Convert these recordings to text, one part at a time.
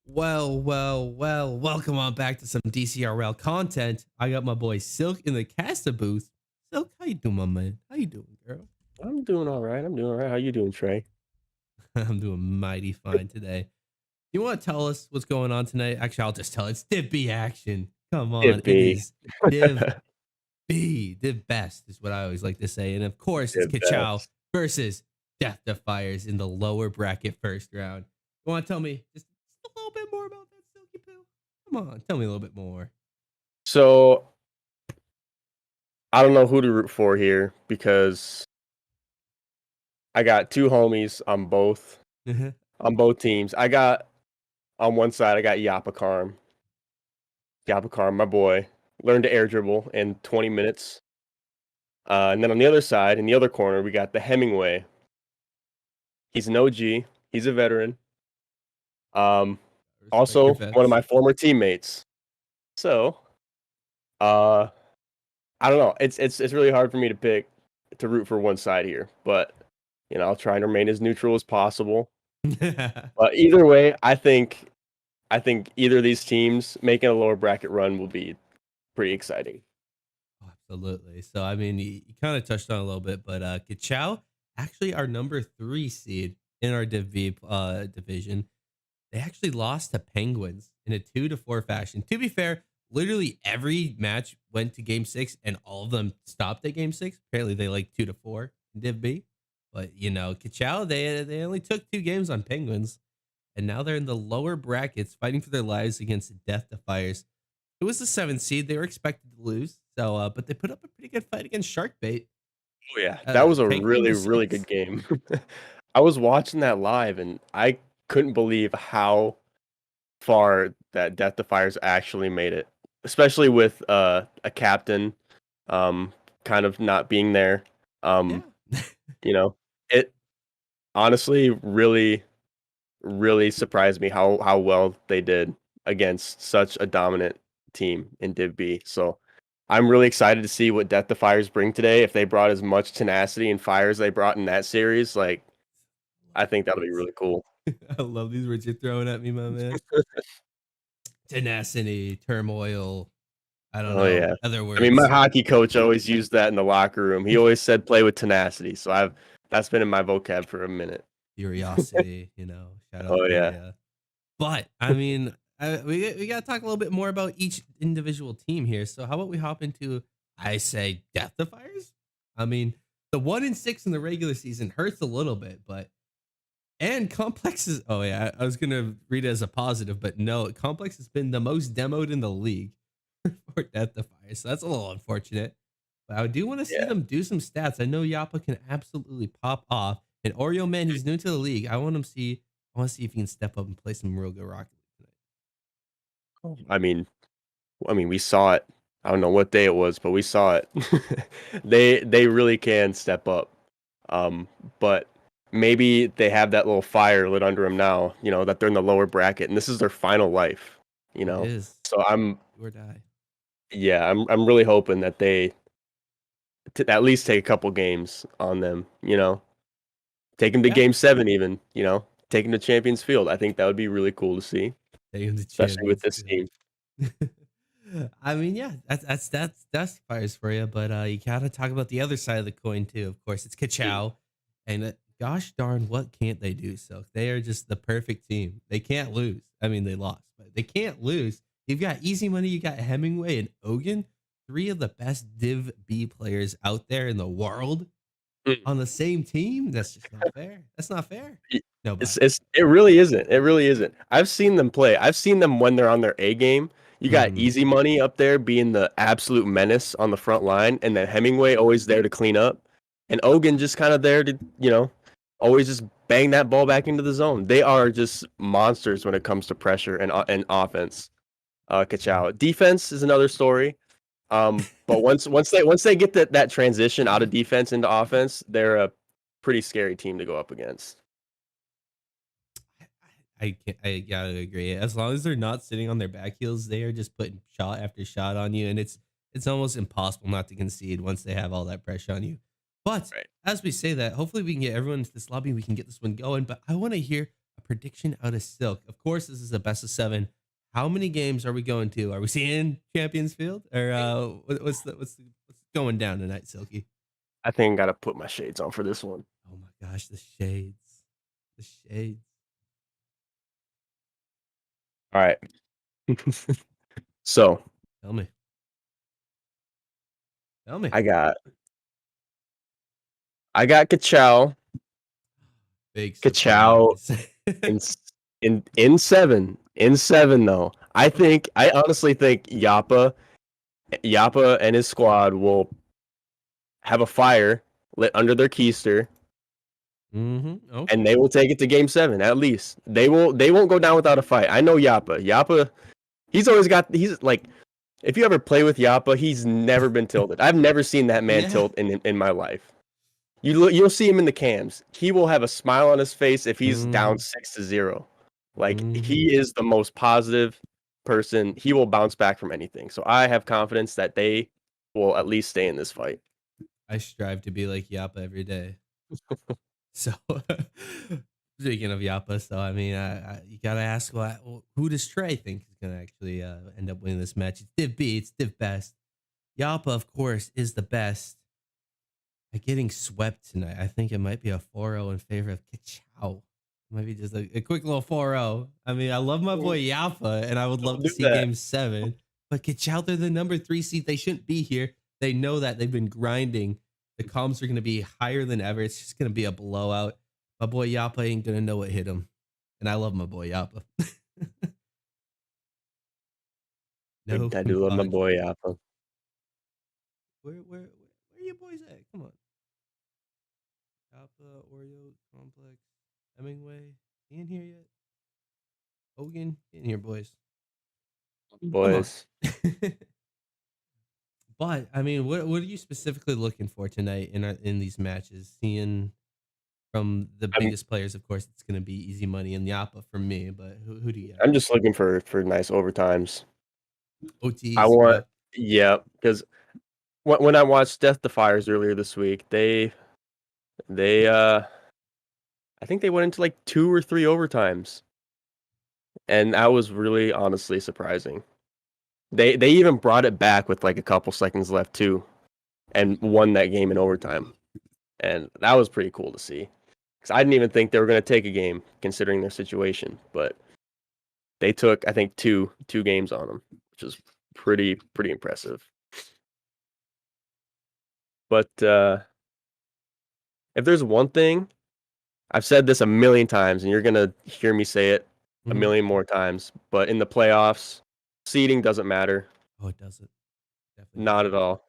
Welcome on back to some DCRL content. I got my boy Silk in the caster booth. Silk, how you doing, my man? How you doing, girl? I'm doing all right. I'm doing all right. How you doing, Trey? I'm doing mighty fine today. You want to tell us what's going on tonight? Actually, I'll just tell it. It's Div B action. Come on. It It be. is Div B. Div Best is what I always like to say. And of course, it's It Kachow best. versus Death Defiers in the lower bracket first round. You want to tell me just a little bit more about that, Silky Poo? Come on. Tell me a little bit more. So I don't know who to root for here because I got two homies on both teams. I got on one side I got Yapakarm. Yapakarm, my boy, learned to air dribble in 20 minutes. And then on the other side, in the other corner, we got the Hemingway. He's an OG. He's a veteran. Um, Respect your Also one of vets. my former teammates. So, uh, I don't know. It's really hard for me to pick to root for one side here, but I'll try and remain as neutral as possible. But either way, I think either of these teams making a lower bracket run will be pretty exciting. Absolutely. So, I mean, you kind of touched on it a little bit, but Kachow, actually our number 3 seed in our division. They actually lost to Penguins in a 2-4 fashion. To be fair, literally every match went to game 6 and all of them stopped at game 6. Apparently they like 2-4 in Div B. But Kachow, they only took 2 games on Penguins. And now they're in the lower brackets fighting for their lives against Death Defiers. It was the 7th seed. They were expected to lose. So but they put up a pretty good fight against Sharkbait, Oh yeah, that was a taking really the really good 6. game. I was watching that live and I couldn't believe how far that Death Defiers actually made it, especially with a captain kind of not being there. Um, Yeah. you know, it honestly really surprised me how well they did against such a dominant team in Div B. So I'm really excited to see what Death Defiers bring today. If they brought as much tenacity and fire as they brought in that series, like I think that'll be Words. really cool. I love these words you're throwing at me, my man. Tenacity, turmoil. I don't Oh know yeah. other I mean, my words. hockey coach always used that in the locker room. He always said play with tenacity. So that's been in my vocab for a minute. Curiosity. Shout out Oh yeah. there. But I mean, we got to talk a little bit more about each individual team here. So how about we hop into, I say, Death Defiers? I mean, the 1-6 in the regular season hurts a little bit, but and Complex is, oh yeah, I was gonna read it as a positive, but no, Complex has been the most demoed in the league for Death Defiers. So that's a little unfortunate. But I do want to see Yeah. them do some stats. I know Yappa can absolutely pop off. And Oreo man, he's new to the league. I want to see if he can step up and play some real good Rocket League I mean, we saw it. I don't know what day it was, but we saw it. They really can step up. Um, but maybe they have that little fire lit under them now, that they're in the lower bracket and this is their final life, you tonight. It know. is So do or die. I'm really hoping that they at least take a couple games on them, take them to Yeah, game 7 even, take them to Champions Field. I think that would be really cool to see, take him to especially with Champions this Field. team. I mean, yeah, that's fires for you. But you gotta talk about the other side of the coin too. Of course, it's Kachow, and gosh darn, what can't they do? So they are just the perfect team. They can't lose. I mean, they lost, but they can't lose. You've got Easy Money, you got Hemingway and Ogun, 3 of the best Div B players out there in the world Mm. on the same team. That's just not fair. That's not fair. Y No, It's but it really isn't, it really isn't. I've seen them play. I've seen them when they're on their A game. You got mm, Easy Money up there being the absolute menace on the front line, and then Hemingway always there to clean up, and Ogun just kinda there to, always just bang that ball back into the zone. They are just monsters when it comes to pressure and offense, Kachow. Defense is another story, but once they get that transition out of defense into offense, they're a pretty scary team to go up against. I gotta agree. As long as they're not sitting on their back heels, they are just putting shot after shot on you, and it's almost impossible not to concede once they have all that pressure on you. But Right. as we say that, hopefully we can get everyone into this lobby. We can get this one going. But I want to hear A prediction out of Silk. Of course, this is a best of 7. How many games are we going to? Are we seeing Champions Field, or what's going down tonight, Silky? I think I gotta put my shades on for this one. Oh my gosh, the shades, the shades. All right. So Tell me, tell me. I got Kachow. Big Kachow surprise. in in seven though. I honestly think Yappa and his squad will have a fire lit under their keister, Okay. and they will take it to game 7 at least. They won't go down without a fight. I know Yappa. He's like, if you ever play with Yappa, he's never been tilted. I've never seen that man Yeah. tilt in my life. You'll see him in the cams. He will have a smile on his face if he's down 6-0. Like, he is the most positive person. He will bounce back from anything. So I have confidence that they will at least stay in this fight. I strive to be like Yappa every day. So, speaking of Yappa, so I mean, you gotta ask, who does Trey think is gonna actually end up winning this match? It's Div B, it's Div Best. Yappa, of course, is the best. Getting swept tonight, I think it might be a 4-0 in favor of Kachow. Might be just a quick little 4-0. I mean, I love my boy Yappa, and I would love to see game 7. But Kachow, they're the number 3 seed. They shouldn't be here. They know that. They've been grinding. The comms are going to be higher than ever. It's just going to be a blowout. My boy Yappa ain't going to know what hit him. And I love my boy Yappa. No, I do love my boy Yappa. Where are you boys at? Come on. Yappa, Oreo, Complex, Hemingway. He in here yet? Hogan, get in here, boys. Boys. But I mean, what are you specifically looking for tonight in these matches? Seeing from the biggest players, of course, it's going to be Easy Money and Yappa for me. But who do you got? I'm just looking for nice overtimes. OTs. I want, because when I watched Defiers earlier this week, they I think they went into like 2 or 3 overtimes, and that was really honestly surprising. They even brought it back with like a couple seconds left too, and won that game in overtime, and that was pretty cool to see. Because I didn't even think they were going to take a game considering their situation, but they took, I think, two games on them, which is pretty impressive. But if there's one thing, I've said this a million times, and you're going to hear me say it a million more times, but in the playoffs, seeding doesn't matter. Oh, it doesn't. Definitely Not at all.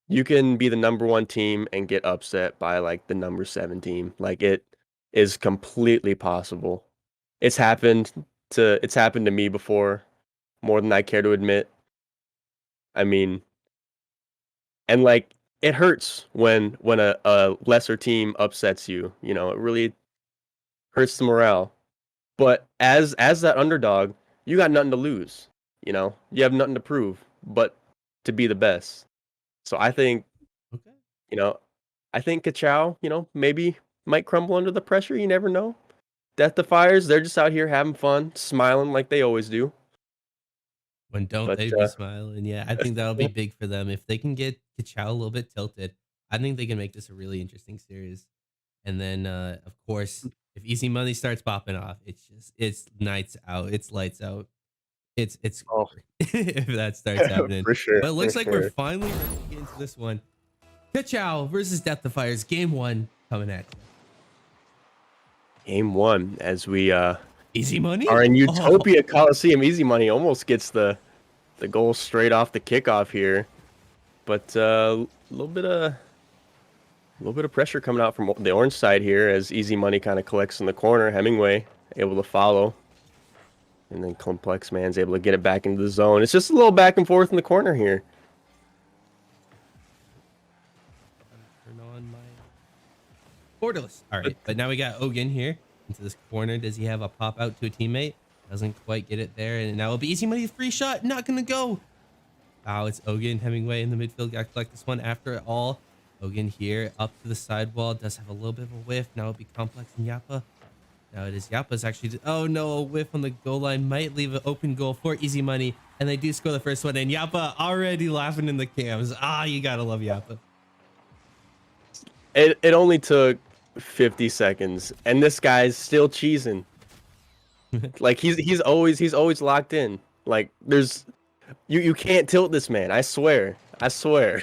You can be the number 1 team and get upset by like the number 7 team. Like, it is completely possible. It's happened to me before, more than I care to admit. I mean, and like, it hurts when a lesser team upsets you. You know, it really hurts the morale. But as that underdog, you got nothing to lose. You know, you have nothing to prove but to be the best. So I think, I think Kachow, maybe might crumble under the pressure. You never know. Defiers, they're just out here having fun, smiling like they always do. When don't they be smiling? Yeah, I think that'll be big for them. If they can get Kachow a little bit tilted, I think they can make this a really interesting series. And then, of course, if Easy Money starts popping off, it's nights out. It's lights out. It's if that starts happening. For sure. But it looks like we're finally ready to get into this one. Kachow versus Defiers, game 1 coming at you. Game 1, as we Easy Money are in Utopia Coliseum. Easy Money almost gets the goal straight off the kickoff here, but a little bit of pressure coming out from the orange side here as Easy Money kind of collects in the corner. Hemingway able to follow, and then Complex Man's able to get it back into the zone. It's just a little back and forth in the corner here. Turn on my borderless. All right, but now we got Ogan here into this corner. Does he have a pop out to a teammate? Doesn't quite get it there, and now it'll be Easy Money. Free shot, not gonna go. Oh, it's Ogan. Hemingway in the midfield. Got to collect this one after it all. Ogan here up to the sidewall. Does have a little bit of a whiff. Now it'll be Complex and Yappa. Now it is Yappa's actually. Oh no, a whiff on the goal line might leave an open goal for easy money. And they do score the first one. And Yappa already laughing in the cams. Ah, you gotta love Yappa. It only took 50 seconds, and this guy's still cheesing. Like he's always locked in. Like there's you can't tilt this man. I swear. I swear.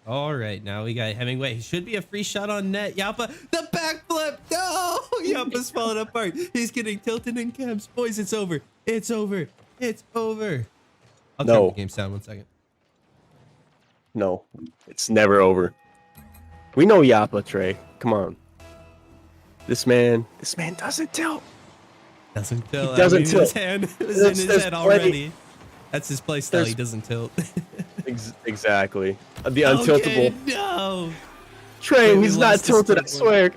All right, now we got Hemingway. He should be a free shot on net. Yappa, the backflip. No, Yappa's falling apart. He's getting tilted in cams. Boys, it's over. It's over. It's over. I'll turn the game sound 1 second. No, it's never over. We know Yappa, Trey. Come on. This man doesn't tilt. Doesn't tilt. He doesn't tilt. His hand was in his head already. That's his play style. He doesn't tilt. Exactly. The untiltable. Okay, no. Trey, he's not tilted, I swear.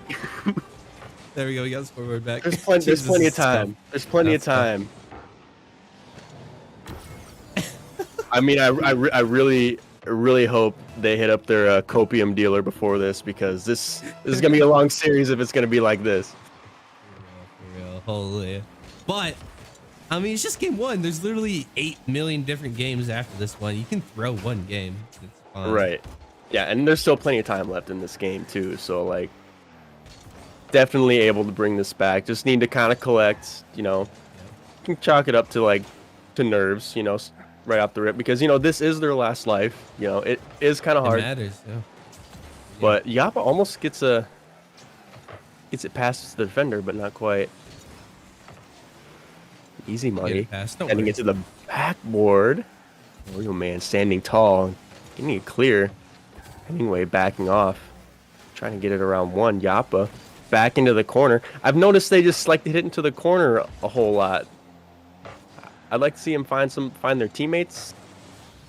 There we go. We got the scoreboard back. There's plenty of time. There's plenty of time. I mean, I really hope they hit up their copium dealer before this, because this is gonna be a long series if it's gonna be like this. For real. Holy. But I mean, it's just game one. There's literally 8 million different games after this one. You can throw one game. It's fine. Right. Yeah, and there's still plenty of time left in this game too. So like, definitely able to bring this back. Just need to kind of collect. You know, you can chalk it up to nerves. You know, right off the rip, because you know this is their last life. You know, it is kind of hard. It matters. Yeah. But Yappa almost gets it past the defender, but not quite. Easy money. Getting it to the backboard. Real man standing tall, getting it clear. Hemingway backing off, trying to get it around one. Yappa back into the corner. I've noticed they just like to hit into the corner a whole lot. I'd like to see them find their teammates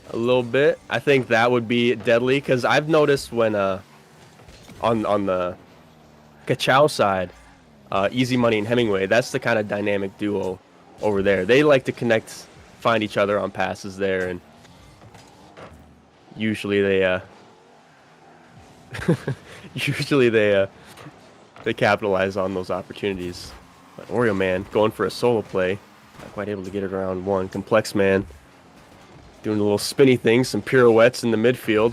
a little bit. I think that would be deadly, because I've noticed when on the Kachow side, Easy Money and Hemingway, that's the kind of dynamic duo over there. They like to connect, find each other on passes there, and usually they they capitalize on those opportunities. But Oreo Man going for a solo play, not quite able to get it around one. Complex Man doing a little spinny things, some pirouettes in the midfield.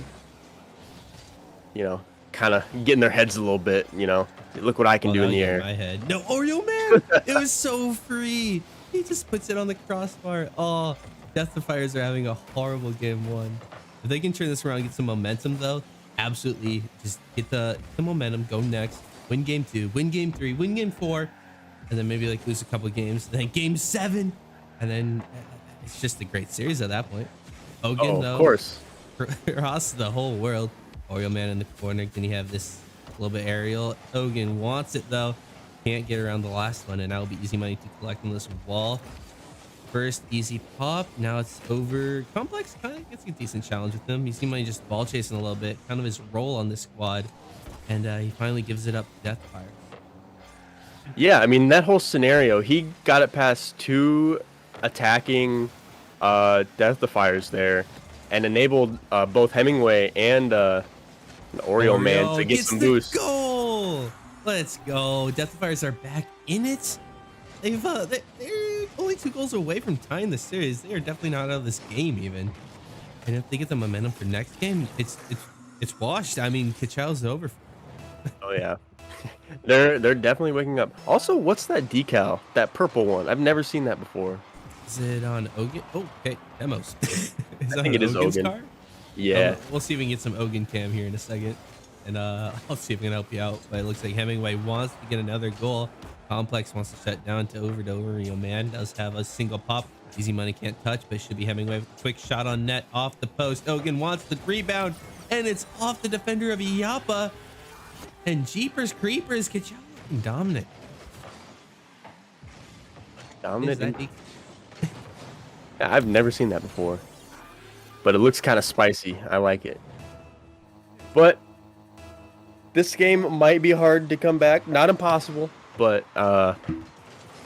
You know, kind of getting their heads a little bit. You know, look what I can do in the air. My head. No, Oreo Man. It was so free. He just puts it on the crossbar. Oh, Defiers are having a horrible game one. If they can turn this around and get some momentum, though, absolutely just get the momentum, go next, win game 2, win game 3, win game 4, and then maybe like lose a couple of games, then game 7, and then it's just a great series at that point. Ogun, though, of course, across the whole world. Oreo Man in the corner. Can he have this little bit aerial? Ogun wants it, though. Can't get around the last one, and now it'll be Easy Money to collect on this wall. First easy pop. Now it's over. Complex kind of gets a decent challenge with him. Easy Money just ball chasing a little bit, kind of his role on this squad, and he finally gives it up to Defiers. Yeah, I mean, that whole scenario, he got it past 2 attacking Defiers there, and enabled both Hemingway and Oreo Man to get some boost. Goal! Let's go. Defiers are back in it. They're only 2 goals away from tying the series. They are definitely not out of this game even. And if they get the momentum for next game, it's washed. I mean, Kachow's over. Oh yeah, they're definitely waking up. Also, what's that decal? That purple one? I've never seen that before. Is it on Ogun? Oh, okay, demos. I think it is Ogun. Car? Yeah. We'll see if we can get some Ogun cam here in a second. And I'll see if I can help you out. But it looks like Hemingway wants to get another goal. Complex wants to shut down to over. Real Man does have a single pop. Easy Money can't touch, but it should be Hemingway with a quick shot on net off the post. Ogun wants the rebound, and it's off the defender of Yappa. And Jeepers Creepers, Kachow dominant. Dominant? Yeah, I've never seen that before. But it looks kind of spicy. I like it. But this game might be hard to come back. Not impossible, but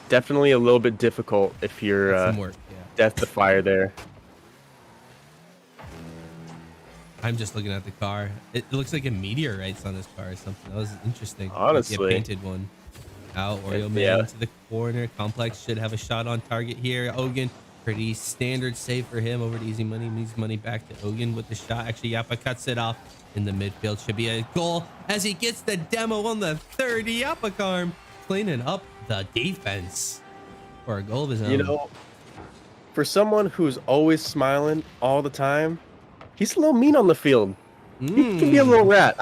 definitely a little bit difficult if you're Defier there. I'm just looking at the car. It looks like a meteorite's on this car or something. That was interesting. Honestly, like a painted one. Out Oreo man Yeah, into the corner. Complex should have a shot on target here. Ogun, pretty standard save for him over to Easy Money. Easy Money back to Ogun with the shot. Actually, Yappa cuts it off in the midfield. Should be a goal as he gets the demo on the 30. Yappa Karm cleaning up the defense for a goal of his you own. know, for someone who's always smiling all the time, he's a little mean on the field. He can be a little rat.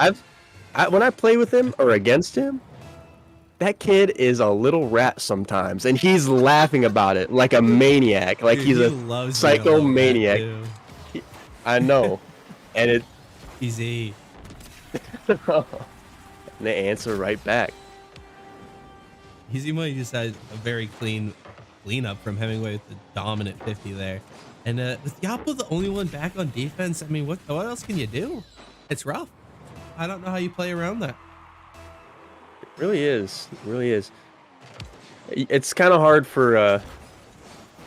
When I play with him or against him, that kid is a little rat sometimes, and he's laughing about it like a maniac, like Dude, he's he a loves being a little rat, psychomaniac. too. I know, and it Easy. they answer right back. Easy Money just had a very clean up from Hemingway with the dominant 50 there. And with Yappa the only one back on defense, I mean, what else can you do? It's rough. I don't know how you play around that. It really is. It really is. It's kind of hard for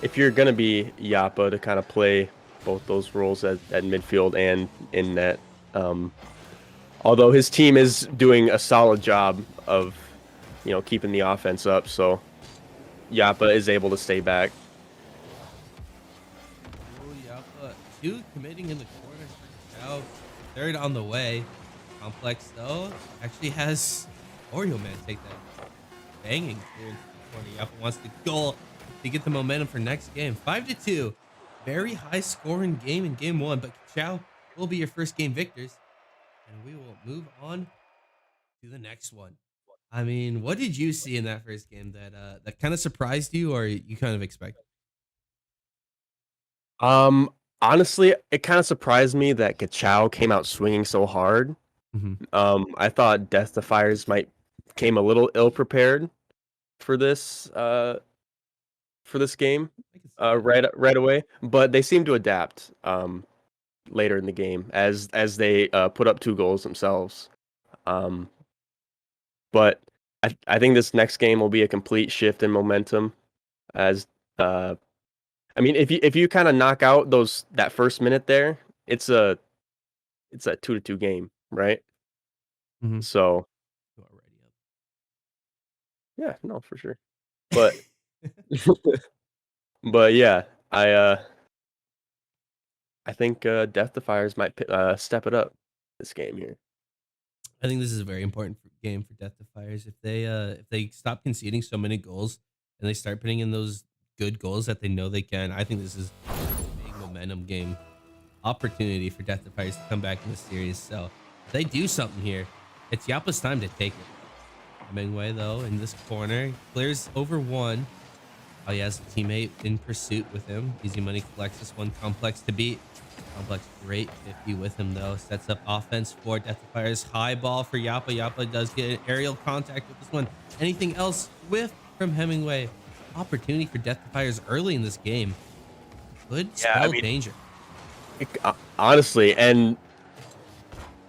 if you're gonna be Yappa to kind of play both those roles at midfield and in net. Although his team is doing a solid job of, keeping the offense up, so Yappa is able to stay back. Oh, Yappa, 2 committing in the corner for Kachow. 3rd on the way. Complex though actually has Oreo man take that banging clearance to the corner. Yappa wants the goal to get the momentum for next game. 5-2. Very high scoring game in game 1, but Kachow will be your first game victors. And we will move on to the next one. I mean, what did you see in that first game that kind of surprised you, or you kind of expected? Honestly, it kind of surprised me that Kachow came out swinging so hard. I thought Defiers came a little ill prepared for this game right away, but they seem to adapt later in the game as they put up 2 goals themselves. But I think this next game will be a complete shift in momentum as I mean, if you kind of knock out that first minute there, it's a 2-2 game, right? So Already yeah, no, for sure. But but yeah, I think Defiers might step it up this game here. I think this is a very important game for Defiers. If they stop conceding so many goals and they start putting in those good goals that they know they can, I think this is a big momentum game opportunity for Defiers to come back in the series. So if they do something here, it's Yappa's time to take it. Hemingway though in this corner clears over 1. Oh, he has a teammate in pursuit with him. Easy Money collects this one. Complex to beat. Complex, great 50 with him, though. Sets up offense for Defiers. High ball for Yappa. Yappa does get an aerial contact with this one. Anything else? Whiff from Hemingway. Opportunity for Defiers early in this game. Could spell danger. Honestly, and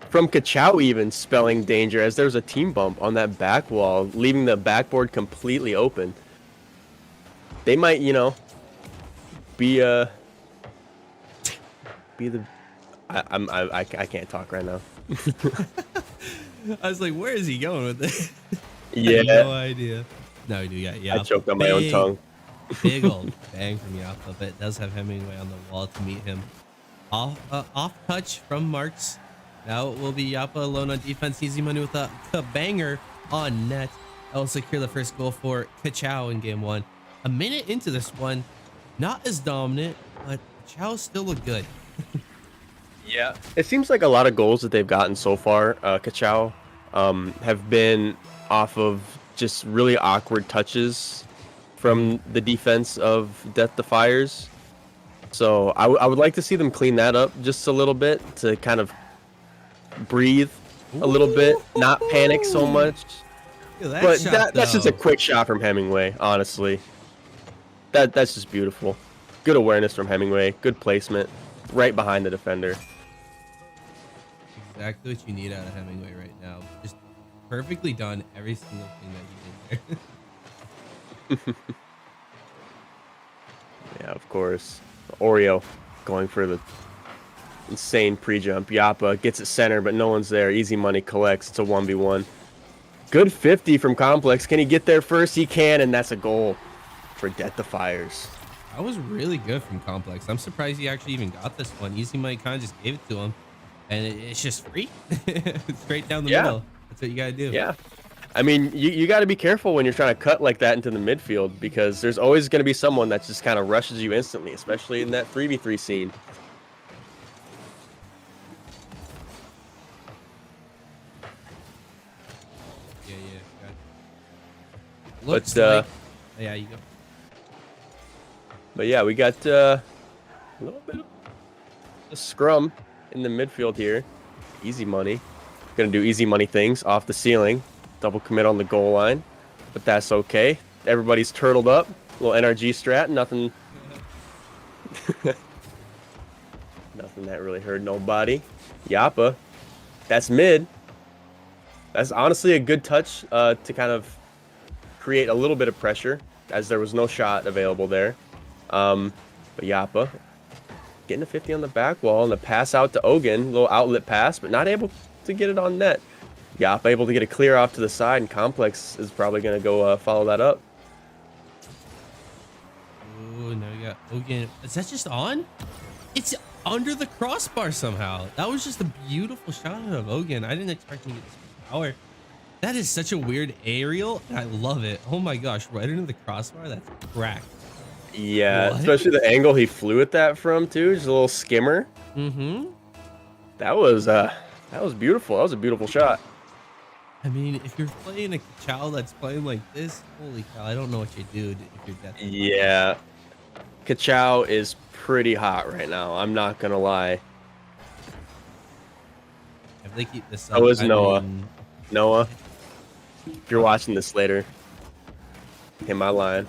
from Kachow even spelling danger as there's a team bump on that back wall, leaving the backboard completely open. They might, be the. I can't talk right now. I was like, where is he going with this? Yeah, no idea. No, we do. Yeah. I choked on my own tongue. Big old bang from Yappa, but it does have Hemingway on the wall to meet him. Off touch from Marks. Now it will be Yappa alone on defense. Easy Money with a banger on net. That will secure the first goal for Kachow in game 1. A minute into this one, not as dominant, but Kachow still look good. Yeah, it seems like a lot of goals that they've gotten so far, Kachow, have been off of just really awkward touches from the defense of Defiers. So I would like to see them clean that up just a little bit to kind of breathe a little bit, not panic so much. But that's just a quick shot from Hemingway, honestly. That's just beautiful. Good awareness from Hemingway. Good placement. Right behind the defender. Exactly what you need out of Hemingway right now. Just perfectly done every single thing that he did there. Yeah, of course. Oreo going for the insane pre-jump. Yappa gets it center, but no one's there. Easy Money collects. It's a 1v1. Good 50 from Complex. Can he get there first? He can, and that's a goal for Defiers. That was really good from Complex. I'm surprised he actually even got this one. Easy Money kind of just gave it to him, and it's just free. Straight down the middle. That's what you gotta do. Yeah. I mean, you got to be careful when you're trying to cut like that into the midfield, because there's always going to be someone that just kind of rushes you instantly, especially in that 3v3 scene. Yeah. Looks like... yeah, you go. But yeah, we got a little bit of a scrum in the midfield here. Easy Money. Gonna do Easy Money things off the ceiling. Double commit on the goal line, but that's okay. Everybody's turtled up. Little NRG strat, nothing. Nothing that really hurt nobody. Yappa, that's mid. That's honestly a good touch to kind of create a little bit of pressure, as there was no shot available there. But Yappa getting a 50 on the back wall, and the pass out to Ogun, little outlet pass, but not able to get it on net. Yappa able to get a clear off to the side, and Complex is probably going to go follow that up. Oh, now we got Ogun. Is that just on? It's under the crossbar somehow. That was just a beautiful shot of Ogun. I didn't expect him to get this much power. That is such a weird aerial, and I love it. Oh my gosh, right into the crossbar? That's cracked. Yeah, what? Especially the angle he flew at that from, too. Just a little skimmer. Mm-hmm. That was beautiful. That was a beautiful shot. I mean, if you're playing a Kachow that's playing like this, holy cow, I don't know what you do if you're dead. Yeah. Kachow is pretty hot right now. I'm not going to lie. If they keep this up, That was Noah. mean... Noah, if you're watching this later, hit my line.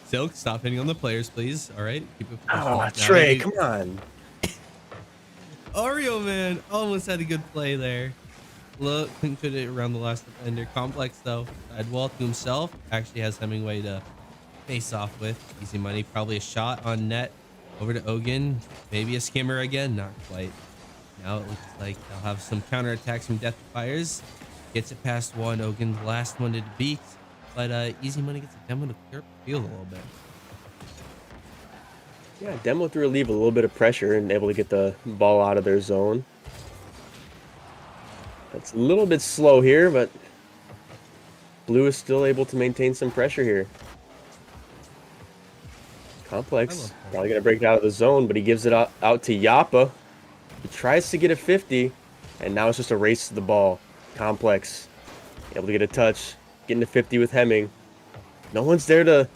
Silk, stop hitting on the players, please. All right. Keep it Oh, Trey, come on. Oreo, man, almost had a good play there. Look, couldn't fit it around the last defender. Complex, though, side wall to himself. Actually has Hemingway to face off with. Easy Money, probably a shot on net. Over to Ogun. Maybe a skimmer again. Not quite. Now it looks like they'll have some counterattacks from Defiers. Gets it past one. Ogun's last one to beat. But Easy Money gets a demo to clear up the field a little bit. Yeah, Demo to relieve a little bit of pressure and able to get the ball out of their zone. That's a little bit slow here, but Blue is still able to maintain some pressure here. Complex, probably going to break it out of the zone, but he gives it out to Yappa. He tries to get a 50, and now it's just a race to the ball. Complex, able to get a touch, getting to 50 with Hemming. No one's there to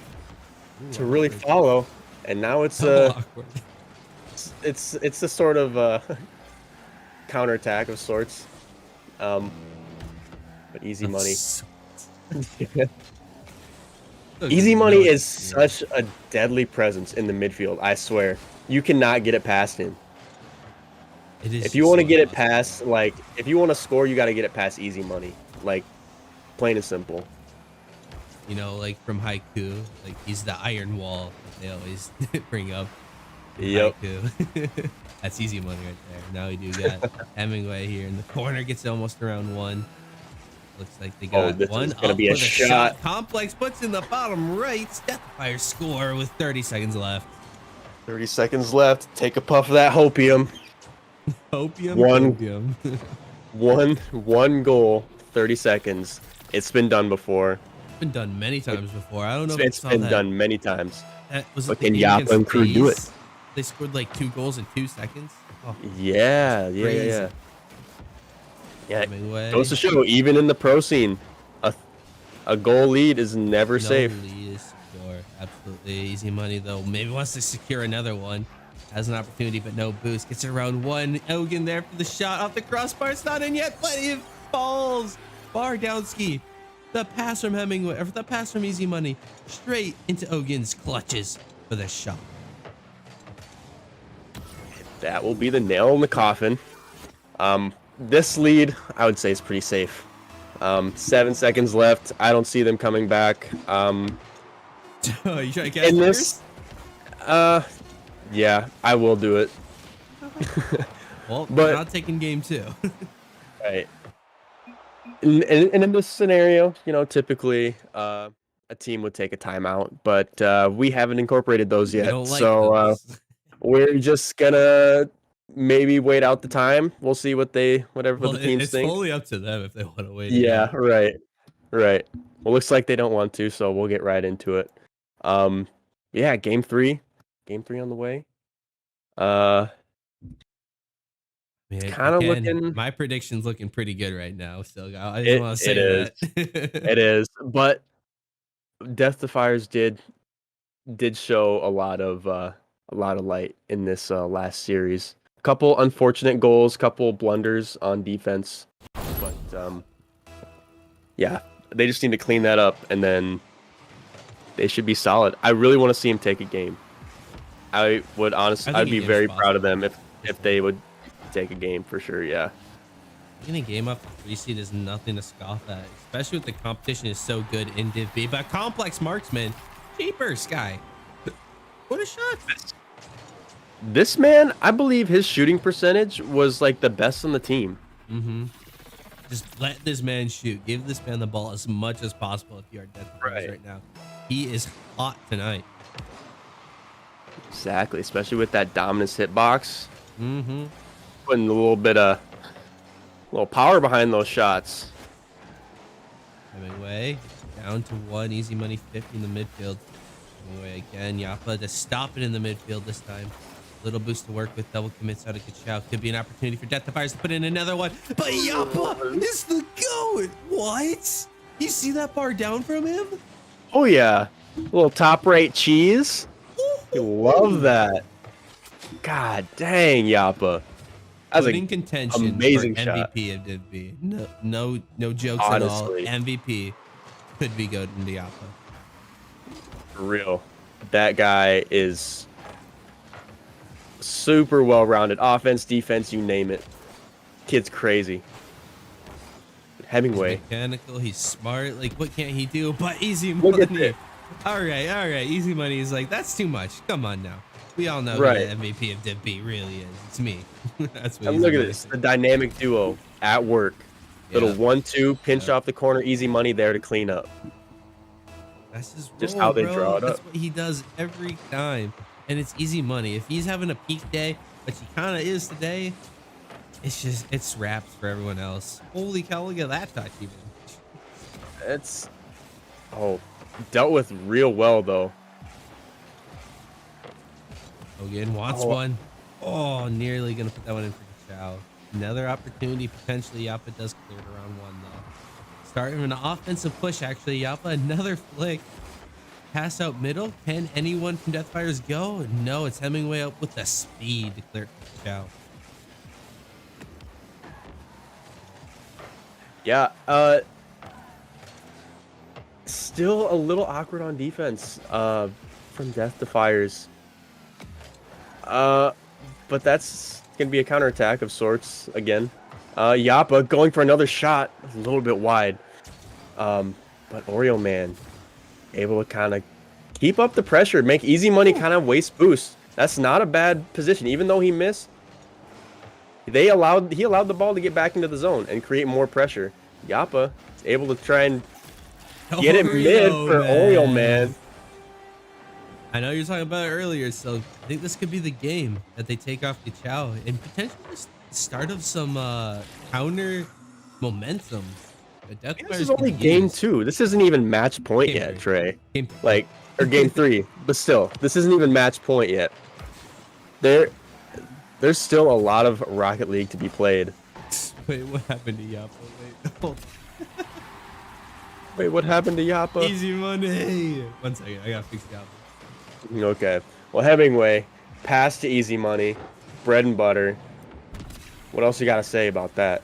really follow, and now it's it's a sort of counterattack of sorts. But Easy Money. Easy Money is such a deadly presence in the midfield, I swear. You cannot get it past him. It is if you want to get it past, like, if you want to score, you got to get it past Easy Money. Like, plain and simple. You know, like from Haiku, like he's the iron wall that they always bring up. Yep. Haiku. That's Easy Money right there. Now we do got Hemingway here in the corner, gets almost around one. Looks like they got this one is gonna up be a with shot. Complex puts in the bottom right. Defiers score with 30 seconds left. 30 seconds left. Take a puff of that hopium. Hopium. One goal, 30 seconds. It's been done before. It's been done many times before. I don't know. It's been done many times. But can Yappa and crew do it? They scored like 2 goals in 2 seconds. Oh, yeah. Goes to show, even in the pro scene, a goal lead is never safe. Lead is secure. Absolutely. Easy Money, though. Maybe wants to secure another one. Has an opportunity, but no boost. Gets around one. Ogun there for the shot off the crossbar. It's not in yet, but it falls. Bardowski. The pass from Hemingway, or the pass from Easy Money, straight into Ogun's clutches for the shot. That will be the nail in the coffin. This lead, I would say, is pretty safe. 7 seconds left. I don't see them coming back. You trying to catch in this? Yeah, I will do it. Well, they're But not taking game 2. right. And in this scenario, typically a team would take a timeout, but we haven't incorporated those We yet. don't like So those. we're just gonna maybe wait out the time. We'll see what Well, the teams it's think. fully up to them if they want to wait it Yeah, out. right. Right. Well, looks like they don't want to, so we'll get right into it. Um, yeah, game 3. Game 3 on the way. It's Man, kind of again, looking my prediction's looking pretty good right now. So I just it want to it say is. that. It is. But Defiers did show a lot of light in this last series. Couple unfortunate goals, couple blunders on defense, but yeah, they just need to clean that up, and then they should be solid. I really want to see him take a game. I would honestly, I think I'd a be game's very proud of possible, them for if sure. they would take a game for sure. Yeah, Getting a game up to 3 seed is nothing to scoff at, especially with the competition is so good in Div B. But complex marksman, cheaper Sky. What a shot! this man, I believe his shooting percentage was like the best on the team. Mm-hmm. Just let this man shoot. Give this man the ball as much as possible if you are Defiers right now. He is hot tonight. Exactly, especially with that dominance hitbox. Mm-hmm. Putting a little power behind those shots. Hemingway down to 1. Easy money 50 in the midfield. Hemingway again. Yappa to stop it in the midfield this time. Little boost to work with. Double commits out of Kachow. Could be an opportunity for Defiers to put in another one. But Yappa is the GOAT. What? You see that bar down from him? Oh yeah, little top right cheese. You love that. God dang, Yappa. That's Put in an contention amazing for shot. MVP of Div B. No jokes Honestly. at all. MVP could be good in Yappa. For real. That guy is super well-rounded. Offense, defense, you name it. Kid's crazy. Hemingway. He's mechanical. He's smart. Like, what can't he do? But easy Look at money. this. All right. Easy money is like, that's too much. Come on now. We all know Right. who the MVP of Div B really is. It's me. That's what And Easy look at Money this. said. The dynamic duo at work. Little Yeah. 1-2, pinch off the corner, easy money there to clean up. That's his Just role, how they bro. draw it That's up. what he does every time. And it's easy money. If he's having a peak day, which he kind of is today, it's wraps for everyone else. Holy cow, look at that touch even. It's dealt with real well though. Hogan wants one. Oh, nearly gonna put that one in for Kachow. Another opportunity, potentially. Yappa does clear it around 1 though. Starting an offensive push, actually. Yappa, another flick. Pass out middle. Can anyone from Defiers go? No, it's Hemingway up with the speed to clear it for Kachow. Yeah, still a little awkward on defense from Defiers. But that's gonna be a counterattack of sorts again. Yappa going for another shot, a little bit wide. But Oreo Man able to kind of keep up the pressure, make easy money kind of waste boost. That's not a bad position, even though he missed. He allowed the ball to get back into the zone and create more pressure. Yappa is able to try and get it mid for Oreo Man. I know you were talking about it earlier, so I think this could be the game that they take off Kachow and potentially just the start of some counter momentum. This is only game 2. This isn't even match point yet, Trey. Like, or game 3, but still, this isn't even match point yet. There's still a lot of Rocket League to be played. Wait, what happened to Yappa? Wait, Wait, what happened to Yappa? easy money. 1 second, I gotta fix Yappa. Okay. Well, Hemingway, pass to easy money, bread and butter. What else you gotta say about that?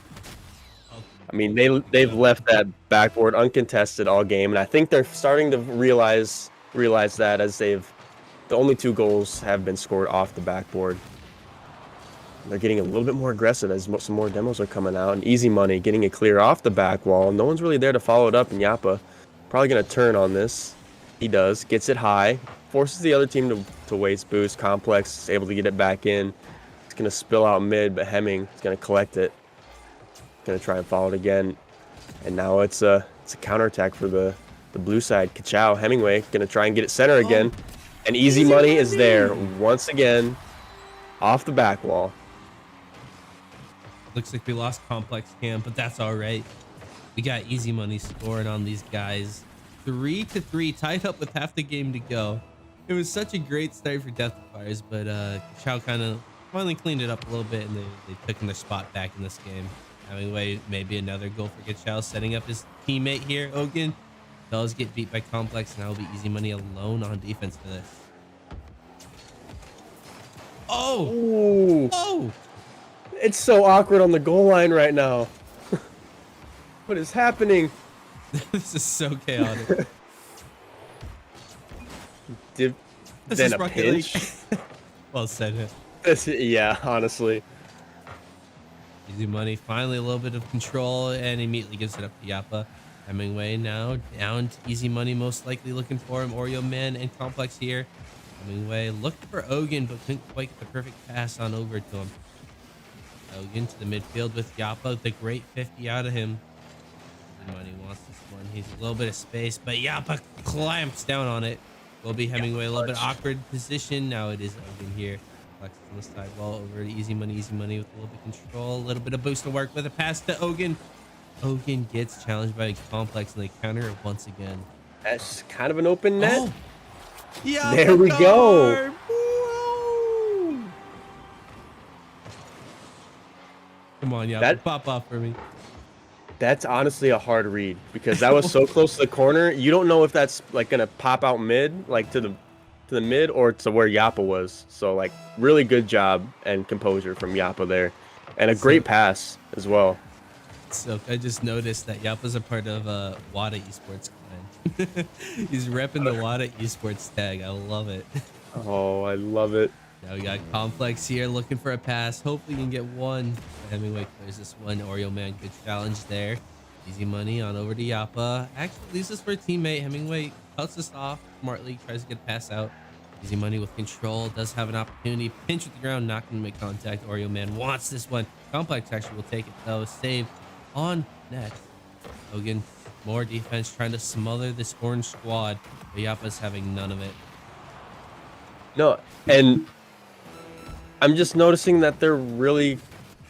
I mean, they've left that backboard uncontested all game, and I think they're starting to realize that as the only 2 goals have been scored off the backboard. They're getting a little bit more aggressive as some more demos are coming out, and easy money getting it clear off the back wall. No one's really there to follow it up, and Yappa probably gonna turn on this. He does, gets it high, forces the other team to waste boost. Complex is able to get it back in. going to spill out mid, but Hemming is going to collect it. Going to try and follow it again. And now it's a counterattack for the blue side. Kachow, Hemingway, going to try and get it center again. And easy money is there once again off the back wall. Looks like we lost complex cam, but that's all right. We got easy money scoring on these guys. 3-3, tied up with half the game to go. It was such a great start for Defiers, but Kachow kind of finally cleaned it up a little bit, and they took their spot back in this game. Anyway, maybe another goal for Kachow, setting up his teammate here. Ogun does get beat by complex, and that will be easy money alone on defense for this. Oh! Ooh. Oh! It's so awkward on the goal line right now. What is happening? This is so chaotic. This Then is a Rocket League. pinch. Well said. Yeah, honestly. Easy money, finally a little bit of control, and immediately gives it up to Yappa. Hemingway now down to easy money, most likely looking for him. Oreo Man and complex here. Hemingway looking for Ogun, but couldn't quite get the perfect pass on over to him. Ogun to the midfield with Yappa, the great 50 out of him. Money wants this one. He's a little bit of space, but Yappa clamps down on it. Will be Hemingway a little bit awkward position. Now it is Ogun here. Flex on the side wall over to easy money with a little bit of control, a little bit of boost to work with a pass to Ogun. Ogun gets challenged by a complex, and they counter it once again. That's kind of an open net. Oh. Yeah, there we go. Woo! Come on, yeah, pop off for me. That's honestly a hard read because that was so close to the corner. You don't know if that's like gonna pop out mid, like to the mid, or to where Yappa was. So like really good job and composure from Yappa there, and a great pass as well. So I just noticed that Yappa's a part of WADA Esports clan. He's repping the WADA Esports tag. I love it. Oh, I love it. Now we got complex here looking for a pass. Hopefully you can get one. Hemingway clears this one. Oreo Man, good challenge there. Easy money on over to Yappa. Actually leaves this for a teammate. Hemingway cuts this off smartly, tries to get a pass out. Easy money with control, does have an opportunity. Pinch with the ground, not going to make contact. Oreo Man wants this one. Complex actually will take it though. Save on net. Ogun, more defense, trying to smother this orange squad. But Yappa's having none of it. No, and I'm just noticing that they're really,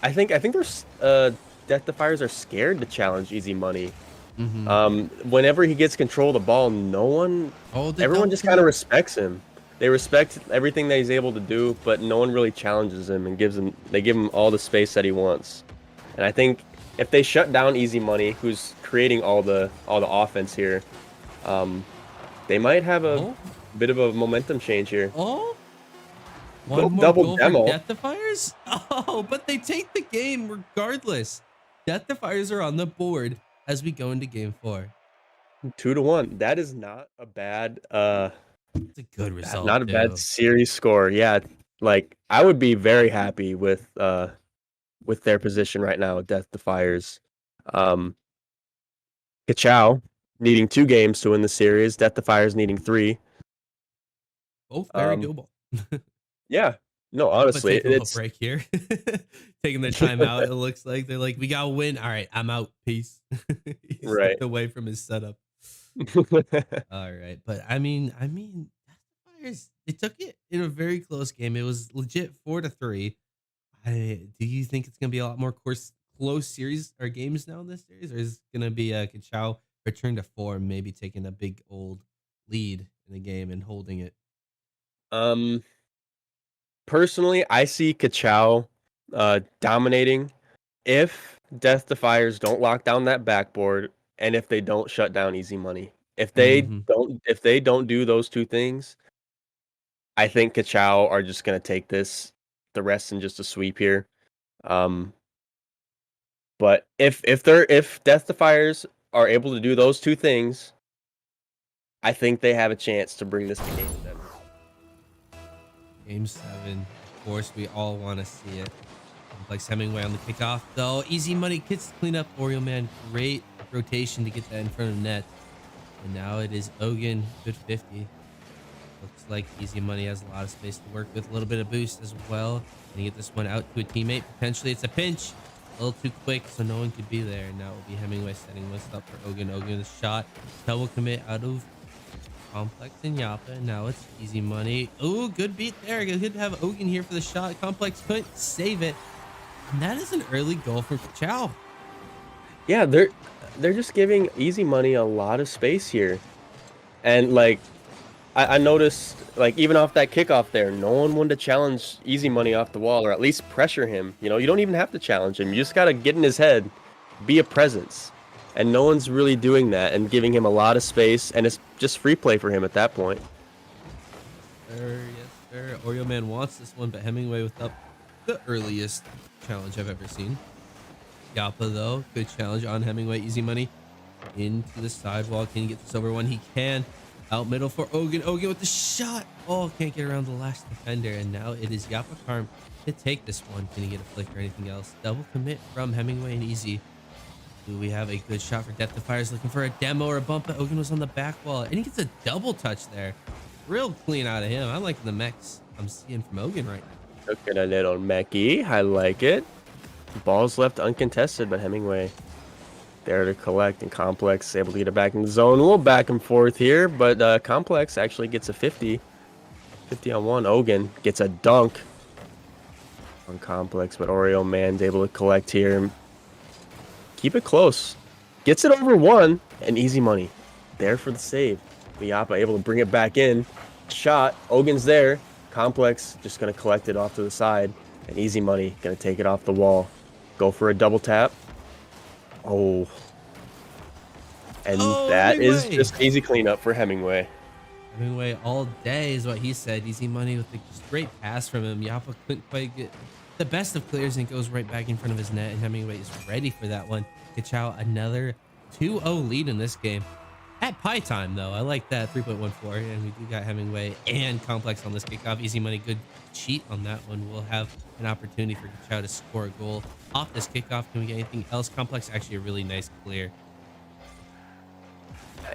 I think they're Defiers are scared to challenge easy money. Whenever he gets control of the ball, everyone just kind of respects him. They respect everything that he's able to do, but no one really challenges him and they give him all the space that he wants. And I think if they shut down easy money, who's creating all the offense here, they might have a bit of a momentum change here. Oh, one more double goal demo. for Defiers. Oh, but they take the game regardless. Defiers are on the board as we go into game 4. 2-1. That is not a bad. It's a good result. Not a bad series score. Yeah, like I would be very happy with their position right now. Defiers. Kachow needing 2 games to win the series. Defiers needing 3. Both very doable. Yeah. No, honestly, it's a break here. Taking the time out. It looks like they're like, we gotta win. All right, I'm out. Peace. He's right away from his setup. All right, but I mean, Defiers, they took it in a very close game. It was legit 4-3. Do you think it's gonna be a lot more close series or games now in this series, or is it gonna be Kachow return to form, maybe taking a big old lead in the game and holding it? Personally, I see Kachow dominating if Defiers don't lock down that backboard and if they don't shut down easy money. If they don't do those 2 things, I think Kachow are just gonna take the rest in just a sweep here. But if Defiers are able to do those 2 things, I think they have a chance to bring this to game 7. Game 7. Of course, we all want to see it. Complex Hemingway on the kickoff, though. Easy money gets to clean up. Oreo Man, great rotation to get that in front of net. And now it is Ogun, good 50. Looks like Easy Money has a lot of space to work with. A little bit of boost as well. Gonna get this one out to a teammate. Potentially it's a pinch. A little too quick, so no one could be there. Now it will be Hemingway setting this up for Ogun. Ogun the shot. Double commit out of Complex and Yappa. Now it's Easy Money. Oh, good beat there. Good to have Ogun here for the shot. Complex couldn't save it. And that is an early goal for Kachow. Yeah, they're just giving Easy Money a lot of space here. And like I noticed, like, even off that kickoff there, no one wanted to challenge Easy Money off the wall, or at least pressure him. You know, you don't even have to challenge him. You just got to get in his head, be a presence. And no one's really doing that and giving him a lot of space, and it's just free play for him at that point. Yes, sir. Oreo Man wants this one, but Hemingway with up the earliest challenge I've ever seen. Yappa, though, good challenge on Hemingway. Easy Money into the sidewall. Can he get this over one? He can. Out middle for Ogun. Ogun with the shot. Oh, can't get around the last defender. And now it is Yappa Karm to take this one. Can he get a flick or anything else? Double commit from Hemingway and Easy. Do we have a good shot for Defiers looking for a demo or a bump? But Ogun was on the back wall. And he gets a double touch there. Real clean out of him. I like the mechs I'm seeing from Ogun right now. Look at a little mechie. I like it. Ball's left uncontested, but Hemingway there to collect, and Complex able to get it back in the zone. A little back and forth here, but Complex actually gets a 50 on one. Ogun gets a dunk on Complex, but Oreo Man's able to collect here. Keep it close. Gets it over one, and Easy Money there for the save. Yappa able to bring it back in. Shot. Ogun's there. Complex just going to collect it off to the side, and Easy Money going to take it off the wall. Go for a double tap. Oh. And that Hemingway. is just easy cleanup for Hemingway. Hemingway all day is what he said. Easy Money with a straight pass from him. Yappa couldn't quite get the best of clears, and it goes right back in front of his net, and Hemingway is ready for that one. Kachow another 2-0 lead in this game. At pie time, though. I like that 3.14, and we do got Hemingway and Complex on this kickoff. Easy Money, good cheat on that one. We'll have an opportunity for Kachow to score a goal off this kickoff. Can we get anything else? Complex, actually a really nice clear.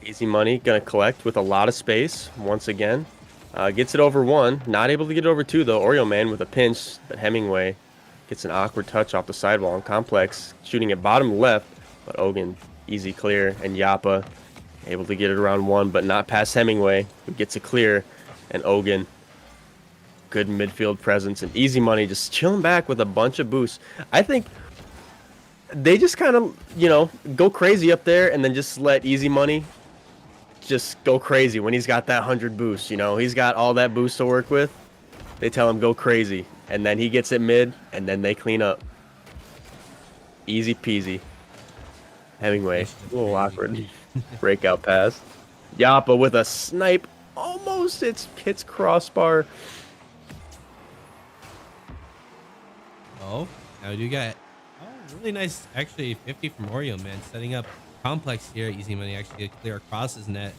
Easy Money gonna collect with a lot of space once again. Gets it over one. Not able to get it over two, though. Oreo Man with a pinch, but Hemingway gets an awkward touch off the sidewall. And Complex shooting it bottom left, but Ogun easy clear, and Yappa able to get it around one, but not past Hemingway, who gets a clear, and Ogun. Good midfield presence, and Easy Money just chilling back with a bunch of boosts. I think they just kind of, you know, go crazy up there, and then just let Easy Money just go crazy when he's got that 100 boost. You know, he's got all that boost to work with. They tell him go crazy, and then he gets it mid, and then they clean up. Easy peasy. Hemingway, a little awkward breakout pass. Yappa with a snipe, almost hits crossbar. Oh, now we do got really nice, actually 50 from Oreo Man, setting up Complex here. Easy Money actually get clear across his net.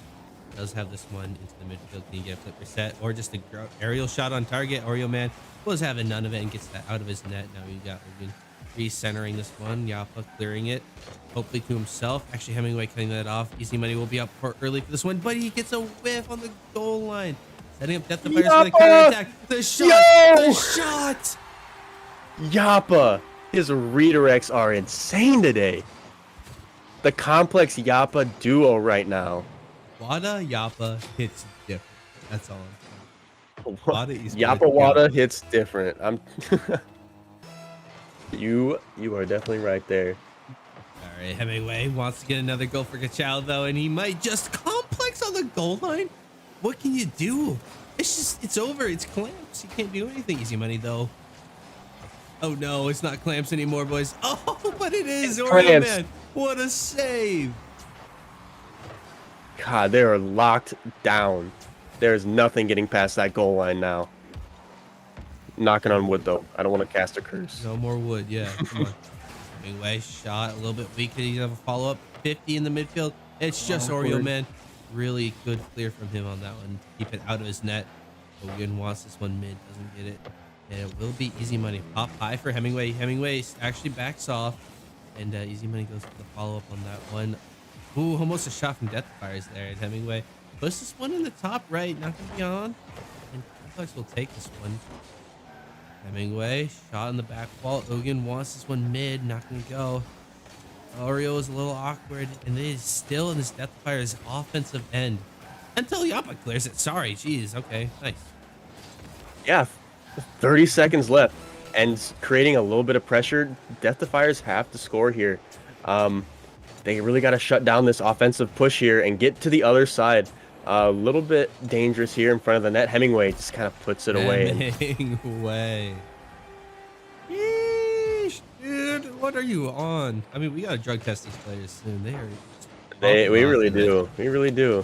Does have this one into the midfield. Can you get a flip reset or just an aerial shot on target? Oreo Man was having none of it and gets that out of his net. Now we got Ogun recentering this one. Yappa clearing it, hopefully to himself. Actually, Hemingway cutting that off. Easy Money will be up for early for this one, but he gets a whiff on the goal line, setting up Defiers for the counter attack. The shot, the shot. Yappa, his redirects are insane today. The Complex Yappa duo right now. Wada Yappa hits different. That's all I'm saying. Wada hits different. You are definitely right there. All right, Hemingway wants to get another goal for Kachow, though, and he might just Complex on the goal line. What can you do? It's over. It's clamps. You can't do anything. Easy Money, though. Oh, no, it's not clamps anymore, boys. Oh, but it is. Oreo Man. What a save. God, they are locked down. There's nothing getting past that goal line now. Knocking on wood, though. I don't want to cast a curse. No more wood, yeah. Come on. Anyway, shot a little bit weak. Did he have a follow-up? 50 in the midfield. It's just Oreo Man. Really good clear from him on that one. Keep it out of his net. Ogun wants this one mid. Doesn't get it. And it will be Easy Money. Pop high for Hemingway. Hemingway actually backs off. And Easy Money goes for the follow-up on that one. Ooh, almost a shot from Defiers there. And Hemingway push this one in the top right, not gonna be on. And Defiers will take this one. Hemingway, shot in the back wall. Ogun wants this one mid, not gonna go. Oreo is a little awkward, and it is still in this Defiers offensive end. Until Yappa clears it. Sorry, jeez. Okay, nice. Yeah, 30 seconds left, and creating a little bit of pressure. Defiers have to score here. They really got to shut down this offensive push here and get to the other side. A little bit dangerous here in front of the net. Hemingway just kind of puts it away. Hemingway. Yeesh, dude, what are you on? I mean, we gotta drug test these players soon. We really do. We really do.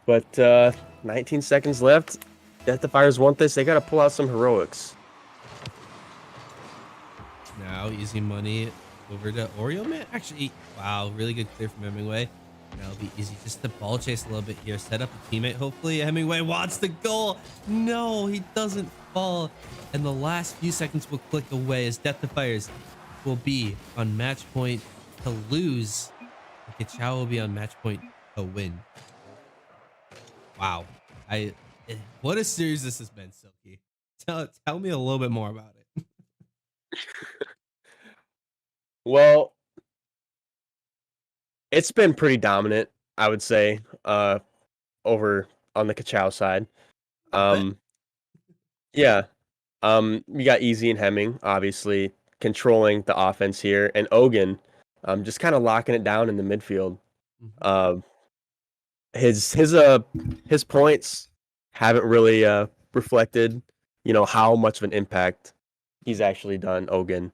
But 19 seconds left. Defiers want this. They got to pull out some heroics. Now, easy money over to Oreo, man. Actually, wow, really good clear from Hemingway. Now it'll be easy just to ball chase a little bit here. Set up a teammate. Hopefully, Hemingway wants the goal. No, he doesn't fall. And the last few seconds will click away as Defiers will be on match point to lose. Kachow will be on match point to win. Wow. What a series this has been, Silky. Tell me a little bit more about it. Well, it's been pretty dominant, I would say, over on the Kachow side. Yeah. We got Easy and Hemming, obviously, controlling the offense here, and Ogun just kind of locking it down in the midfield. His points haven't really reflected, how much of an impact he's actually done, Ogun.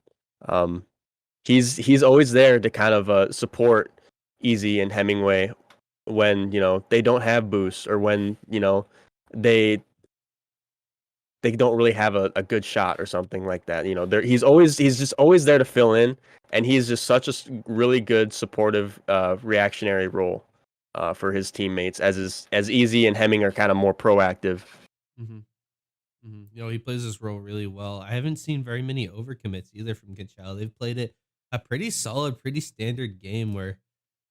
He's always there to kind of support Easy and Hemingway when they don't have boosts, or when they don't really have a good shot or something like that. He's just always there to fill in, and he's just such a really good supportive reactionary role for his teammates, as Easy and Hemming are kind of more proactive. He plays this role really well. I haven't seen very many overcommits either from Kachow. They've played it a pretty solid, pretty standard game where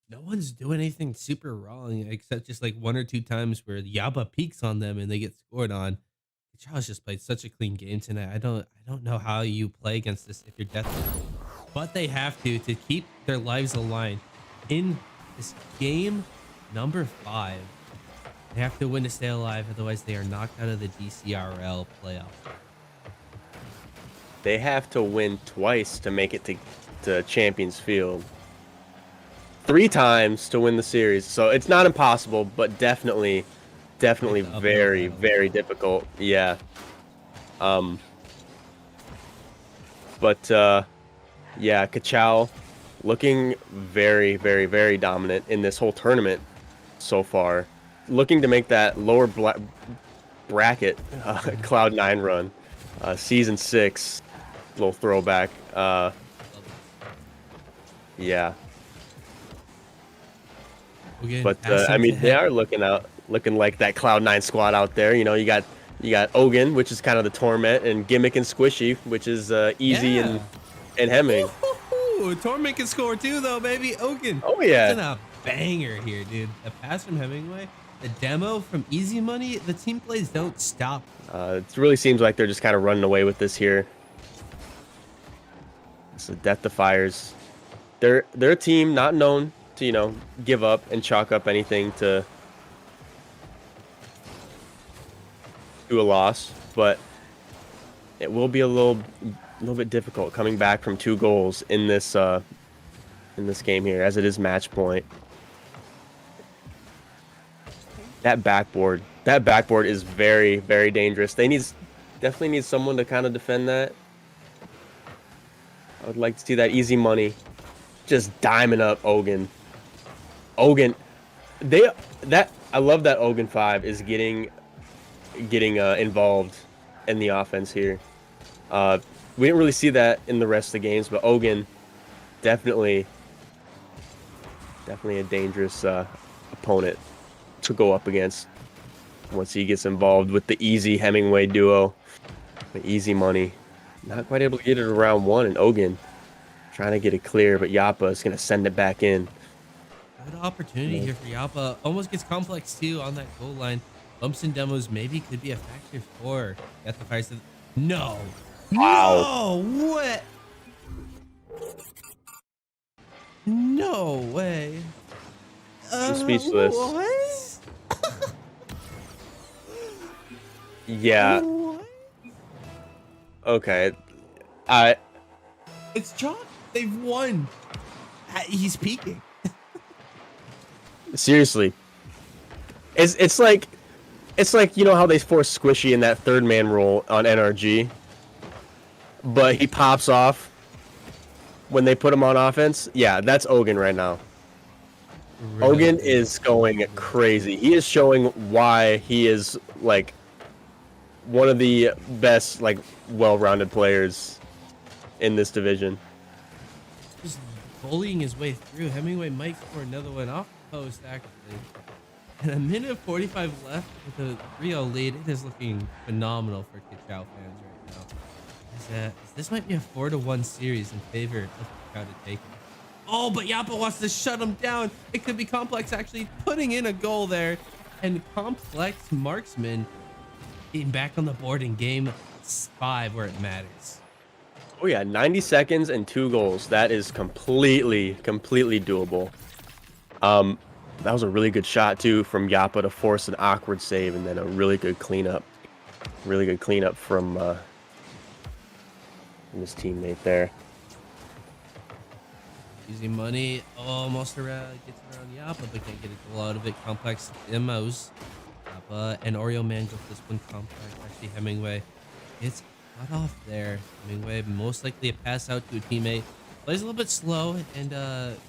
no one's doing anything super wrong, except just like one or two times where Yaba peaks on them and they get scored on. Kachow's just played such a clean game tonight. I don't know how you play against this if you're Death, but they have to keep their lives aligned in this game number 5. They have to win to stay alive, otherwise they are knocked out of the DCRL playoff. They have to win twice to make it to Champions Field. 3 times to win the series. So it's not impossible, but definitely very, very difficult. Yeah. Yeah, Kachow looking very, very, very dominant in this whole tournament so far. Looking to make that lower bracket Cloud9 run. Season 6, little throwback. Yeah. But I mean, they are looking like that Cloud9 squad out there. You got Ogun, which is kind of the torment, and Gimmick and Squishy, which is Easy and Hemming. Torment can score too, though, baby. Ogun. Oh yeah. It's a banger here, dude. A pass from Hemingway, the demo from Easy Money. The team plays don't stop. It really seems like they're just kind of running away with this here. It's the Defiers. They're a team not known to give up and chalk up anything to a loss, but it will be a little bit difficult coming back from 2 goals in this game here, as it is match point. That backboard is very, very dangerous. They definitely need someone to kind of defend that. I would like to see that Easy Money just diming up Ogun. I love that Ogun 5 is getting involved in the offense here. We didn't really see that in the rest of the games, but Ogun definitely a dangerous opponent to go up against once he gets involved with the Easy Hemingway duo. The Easy Money not quite able to get it around 1, and Ogun trying to get it clear, but Yappa is going to send it back in. Good opportunity here for Yappa. Almost gets complex too on that goal line. Bumps and demos maybe could be a factor for at the Fires. No, Wow. no, what? No way. I'm speechless. What? Yeah. What? Okay. I It's chalk. They've won. He's peaking. seriously. It's like you know how they force Squishy in that third man role on NRG, but he pops off when they put him on offense. Yeah, that's Ogun right now. Really Ogun good. is going crazy. He is showing why he is like one of the best, like, well-rounded players in this division. Just bullying his way through. Hemingway might score another one off the post, actually. And a minute 45 left with a 3-0 lead. It is looking phenomenal for Kachow fans right now. This might be a 4-1 series in favor of Kachow to take it. Oh, but Yappa wants to shut him down. It could be Complex actually putting in a goal there. And Complex Marksman getting back on the board in game 5 where it matters. Oh yeah, 90 seconds and 2 goals. That is completely doable. That was a really good shot too from Yappa to force an awkward save, and then a really good cleanup. Really good cleanup from his teammate there. Easy money. Almost around, gets around Yappa, but can't get a goal out of it. Complex demos. Yappa and Oreo Man goes this one. Complex. Actually, Hemingway gets cut off there. Hemingway most likely a pass out to a teammate. Plays a little bit slow, and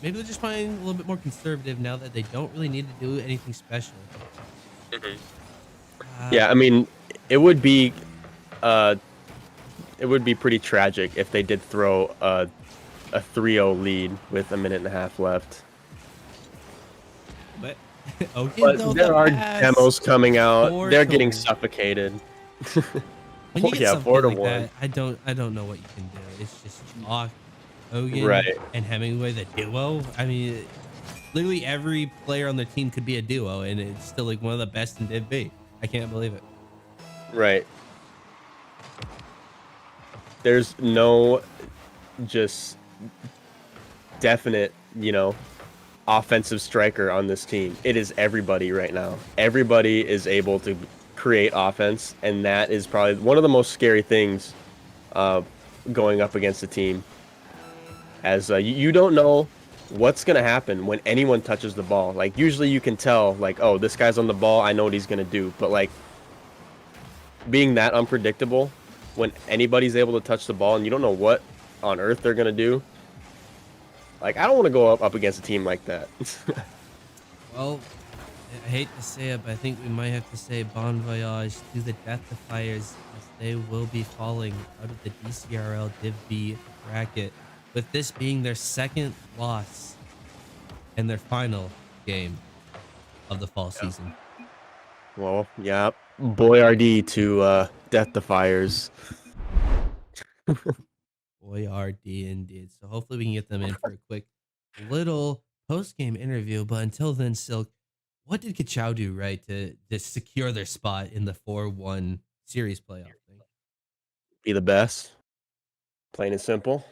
maybe they're just playing a little bit more conservative now that they don't really need to do anything special. Yeah, I mean, it would be pretty tragic if they did throw a 3-0 lead with a minute and a half left. But okay, But there are demos coming out. They're getting suffocated. When you get yeah, something 4-1. like that, I don't know what you can do. It's just chalk. Hogan Right. and Hemingway, the duo. I mean, literally every player on their team could be a duo, and it's still like one of the best in Div B. I can't believe it. Right. There's no just definite, offensive striker on this team. It is everybody right now. Everybody is able to create offense, and that is probably one of the most scary things going up against a team. As you don't know what's going to happen when anyone touches the ball. Like, usually you can tell, like, oh, this guy's on the ball, I know what he's going to do. But, like, being that unpredictable, when anybody's able to touch the ball and you don't know what on earth they're going to do, like, I don't want to go up against a team like that. Well, I hate to say it, but I think we might have to say bon voyage to the Defiers, as they will be falling out of the DCRL Div B bracket, with this being their second loss and their final game of the fall season. Well, yeah, Boyardee to Defiers. Boyardee indeed. So hopefully we can get them in for a quick little post-game interview. But until then, Silk, what did Kachow do right to secure their spot in the 4-1 series playoff thing? Be the best. Plain and simple.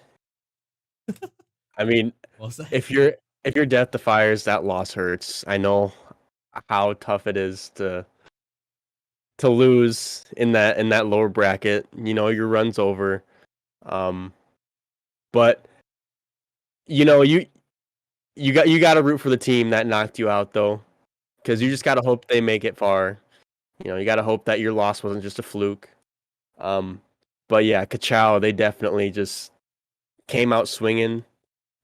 I mean, Well said. if you're Defiers, that loss hurts. I know how tough it is to lose in that lower bracket. Your run's over. But you got to root for the team that knocked you out, though, because you just got to hope they make it far. You got to hope that your loss wasn't just a fluke. But yeah, Kachow, they definitely just came out swinging.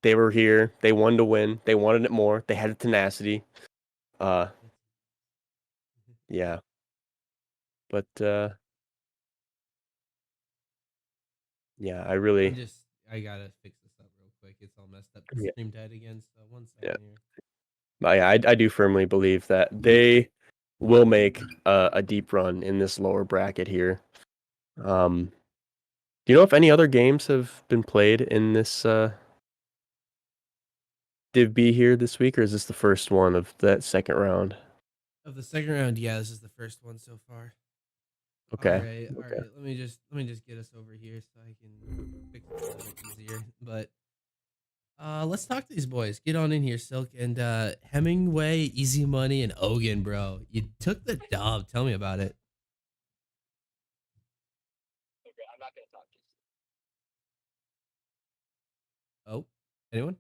They were here. They wanted to win. They wanted it more. They had the tenacity. Yeah. But yeah, I gotta fix this up real quick. It's all messed up. The yeah, stream died again, so 1 yeah. second here. But yeah, I do firmly believe that they will make a deep run in this lower bracket here. Do you know if any other games have been played in this Div B here this week, or is this the first one of that second round? Of the second round, yeah, this is the first one so far. All Okay. right, all Okay. right. Let me just get us over here so I can fix it a little bit easier. But let's talk to these boys. Get on in here, Silk and Hemingway, Easy Money, and Ogan, bro. You took the dub. Tell me about it. Okay, I'm not gonna talk. Oh, anyone?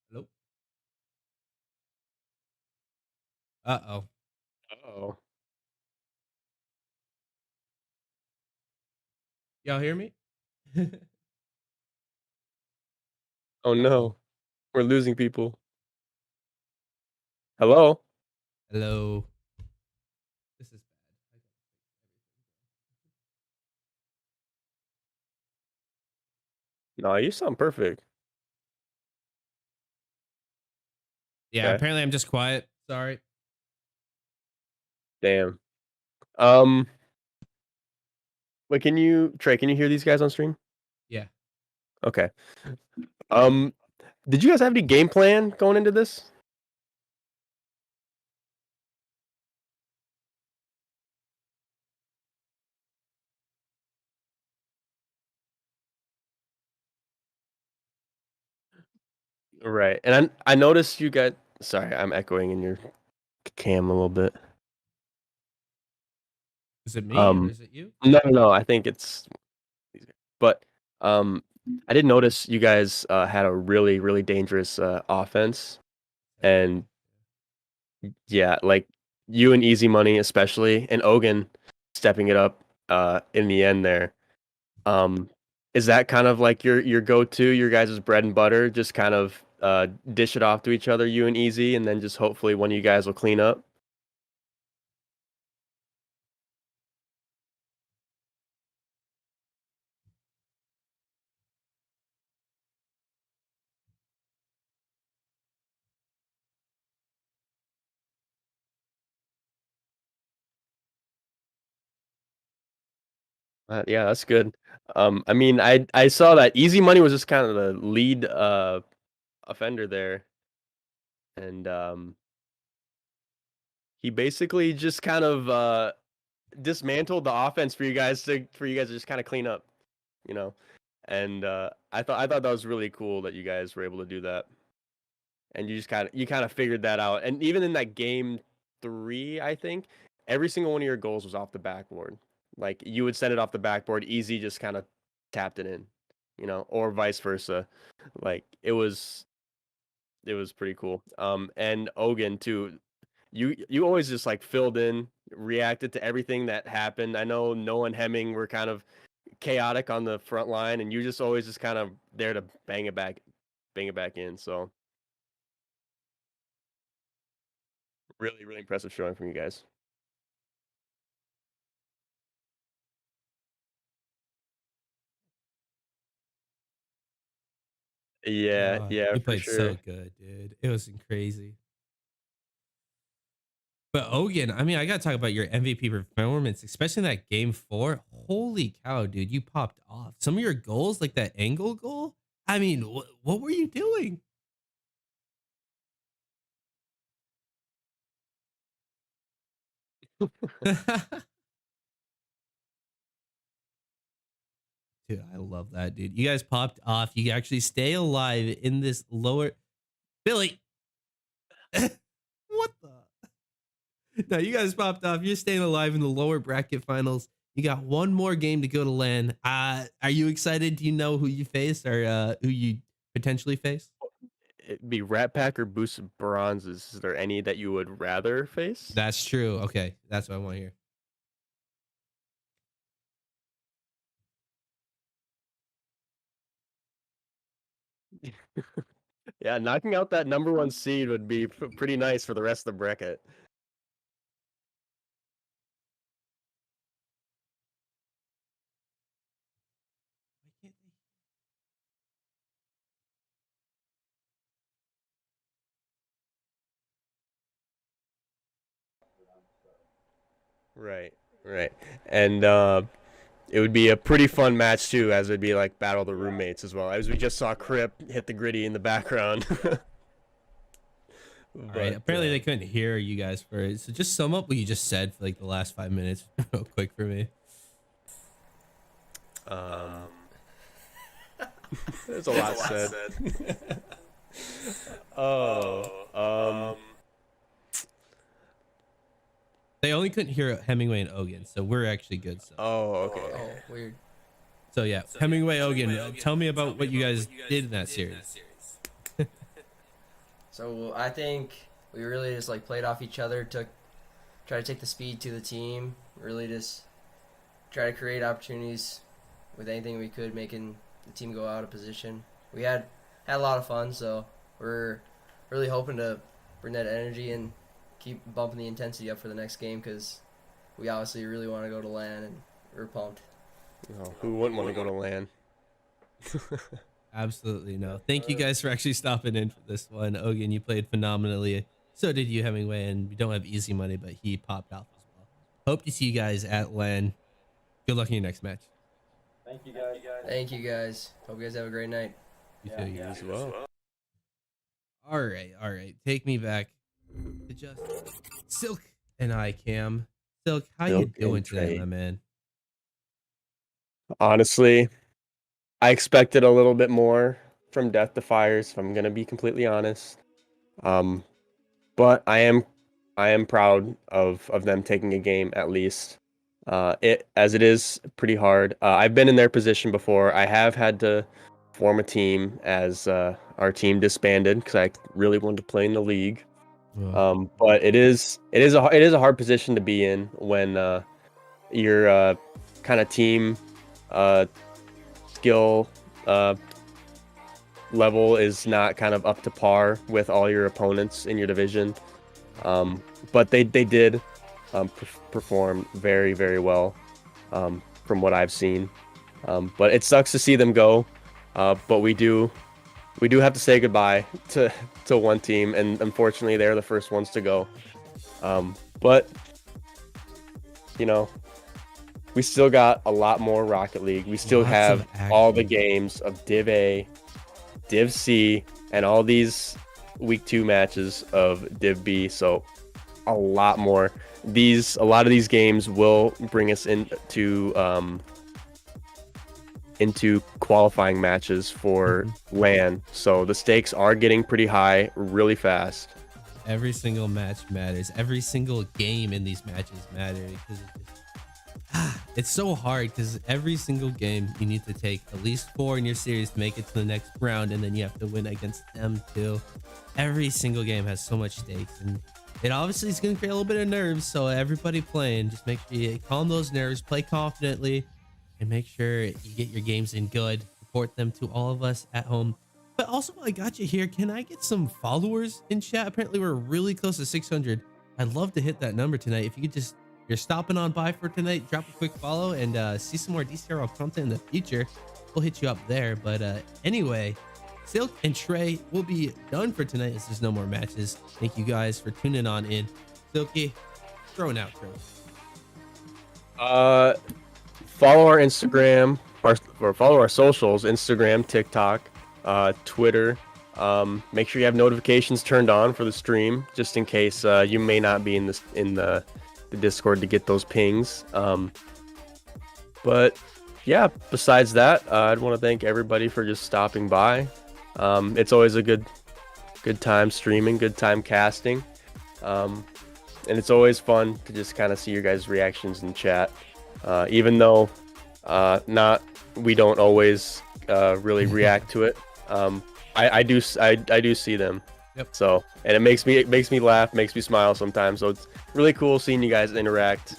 Hello. Uh Oh. y'all hear me? uh Oh oh. no. We're losing people. Hello? Hello. This is bad. No, you sound perfect. Yeah, Okay. apparently I'm just quiet. Sorry. Damn. Um, wait, Trey, can you hear these guys on stream? Yeah. Okay. Um, did you guys have any game plan going into this? Right. And I noticed you got sorry, I'm echoing in your cam a little bit. Is it me or Um, is it you? no, I think it's but um I did notice you guys had a really dangerous offense and yeah, like you and Easy Money especially and Ogan stepping it up in the end there. Um, is that kind of like your go-to, your guys' bread and butter, just kind of dish it off to each other, you and Easy, and then just hopefully one of you guys will clean up? Yeah, that's good. I mean, I saw that Easy Money was just kind of the lead offender there, and he basically just kind of dismantled the offense for you guys to just kind of clean up, you know. And I thought that was really cool that you guys were able to do that, and you kind of figured that out. And even in that game three, I think every single one of your goals was off the backboard. Like you would send it off the backboard, Easy just kind of tapped it in, or vice versa. Like it was pretty cool. And Ogan too. You always just like filled in, reacted to everything that happened. I know Noah and Hemming were kind of chaotic on the front line, and you just always just kind of there to bang it back in. So really impressive showing from you guys. Yeah, yeah, You for played so sure. good, dude. It was crazy. But Ogan, I mean, I gotta talk about your MVP performance, especially in that game four. Holy cow, dude, you popped off. Some of your goals, like that angle goal. I mean, what were you doing? Dude, I love that, dude. You guys popped off. You actually stay alive in this lower. Billy, what the? No, you guys popped off. You're staying alive in the lower bracket finals. You got one more game to go to land. Are you excited? Do you know who you face or who you potentially face? It'd be Rat Pack or Boosted Bronzes. Is there any that you would rather face? That's true. Okay, that's what I want to hear. Yeah, knocking out that number one seed would be pretty nice for the rest of the bracket. Why can't they? Right, right. And it would be a pretty fun match too, as it'd be like battle the roommates as well, as we just saw Crip hit the gritty in the background. All right. Apparently they couldn't hear you guys for it. So just sum up what you just said for like the last 5 minutes real quick for me. There's a lot said. They only couldn't hear Hemingway and Ogan, so we're actually good. So. Oh, okay. Oh, weird. So yeah, Hemingway, Ogan, tell me about what you guys did in that series. So I think we really just like played off each other, try to take the speed to the team, really just try to create opportunities with anything we could, making the team go out of position. We had a lot of fun, so we're really hoping to bring that energy and keep bumping the intensity up for the next game, because we obviously really want to go to LAN and we're pumped. Oh, who wouldn't want to go to LAN? Absolutely no. Thank you guys for actually stopping in for this one. Ogan, you played phenomenally. So did you, Hemingway, and we don't have easy money, but he popped off as well. Hope to see you guys at LAN. Good luck in your next match. Thank you guys. Thank you guys. Hope you guys have a great night. You too, You as well. All right. Take me back to just Silk and I, Cam. Silk, how you doing today, my man? Honestly, I expected a little bit more from Defiers, if I'm gonna be completely honest. But I am proud of them taking a game at least. It is pretty hard. I've been in their position before. I have had to form a team as our team disbanded because I really wanted to play in the league. But it is a hard position to be in when your kind of team skill level is not kind of up to par with all your opponents in your division. But they did perform very, very well from what I've seen. But it sucks to see them go. But we do have to say goodbye to one team, and unfortunately they're the first ones to go. But you know, we still got a lot more Rocket League. We still have all the games of Div A, Div C, and all these Week 2 matches of Div B. So a lot more. A lot of these games will bring us into qualifying matches for LAN. So the stakes are getting pretty high really fast. Every single match matters. Every single game in these matches matter, because it's so hard, because every single game you need to take at least 4 in your series to make it to the next round, and then you have to win against them too. Every single game has so much stakes, and it obviously is going to create a little bit of nerves. So everybody playing, just make sure you calm those nerves, play confidently, and make sure you get your games in good. Report them to all of us at home. But also, while I got you here, can I get some followers in chat? Apparently we're really close to 600. I'd love to hit that number tonight. If you could just, you're stopping on by for tonight, drop a quick follow and see some more DCRL content in the future. We'll hit you up there. But anyway, Silk and Trey will be done for tonight as there's no more matches. Thank you guys for tuning on in. Silky, throw an outro. Follow our Instagram, or follow our socials: Instagram, TikTok, Twitter. Make sure you have notifications turned on for the stream, just in case you may not be in the Discord to get those pings. But yeah, besides that, I'd want to thank everybody for just stopping by. It's always a good time streaming, good time casting, and it's always fun to just kind of see your guys' reactions in chat. Even though we don't always really react to it, I do see them. Yep. So, and it makes me laugh, makes me smile sometimes. So it's really cool seeing you guys interact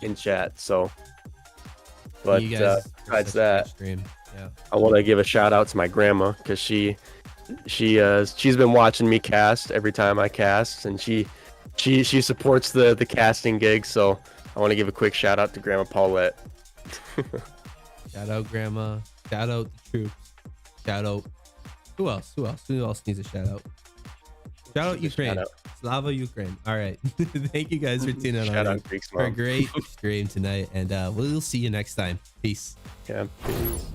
in chat. So, but besides that, yeah, I want to give a shout out to my grandma, because she's been watching me cast every time I cast, and she supports the casting gig. So I want to give a quick shout out to Grandma Paulette. Shout out Grandma. Shout out the troops. Shout out. Who else? Who else needs a shout out? Shout out Ukraine. Slava Ukraine. All right. Thank you guys for tuning in Shout on out Greek's for a mom. great stream tonight. And we'll see you next time. Peace. Yeah. Peace.